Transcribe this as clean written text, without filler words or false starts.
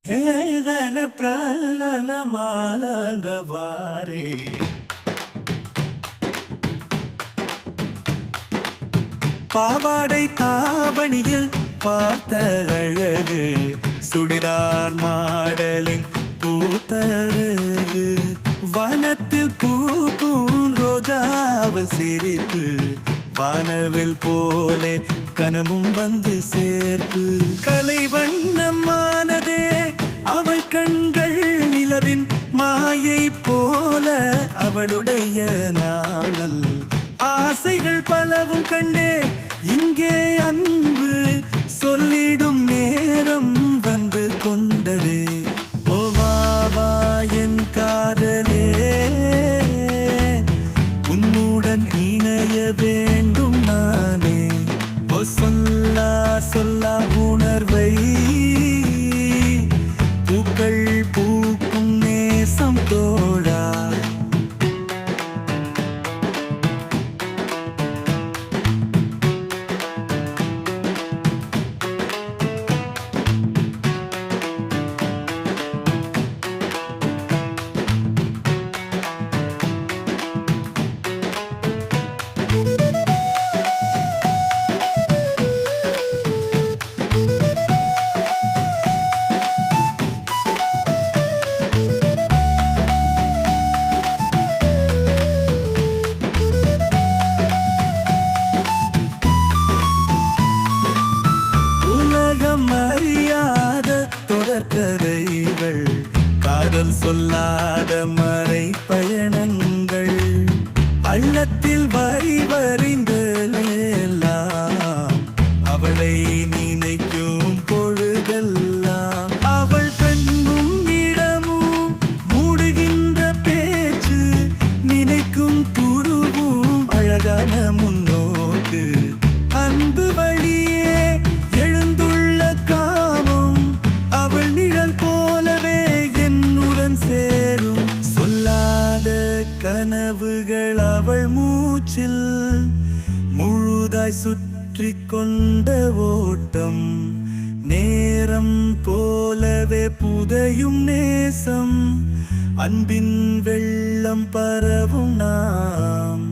ஏகன பிரலன மாலங்கவாரே பாவாடை தாவணியில் பார்த்த அழகு சுடிதார் மாடலின் பூத்தழகு வனத்தில் பூக்கும் ரோஜாவில் சிரிப்பு வானவில் போலே கனமும் வந்து சேர்ப்பு கலை வண்ணமானதே அவள் கண்கள் நிலவின் மாயை போல அவளுடைய நாளல் ஆசைகள் பலவும் கண்டே இங்கே அன்பு சொல்லிடும் நேரம் வந்து கொண்டதே ஓ வா என் காதலே உன்னுடன் இணைய வேண்டும் நானே ஓ சொல்லா உணர்வை பூக்கள் பூக்கும் நேசம் தோழா கதைகள் காதல் சொல்லாத மறை பயணங்கள் பள்ளத்தில் வரி வரிந்தெல்லாம் அவளை நினைக்கும் பொழுதெல்லாம் அவள் கண்ணும் இடமும் மூடுகின்ற பேச்சு நினைக்கும் துருவும் அழகான முன்னோக்கு அன்பு வழியே எழுந்துள்ள காமம் அவள் நிழல் போலவே என்னுடன் சேரும் சொல்லாத கனவுகள் அவள் மூச்சில் முழுதாய் சுற்றி கொண்ட ஓட்டம் நேரம் போலவே புதையும் நேசம் அன்பின் வெள்ளம் பரவும் நாம்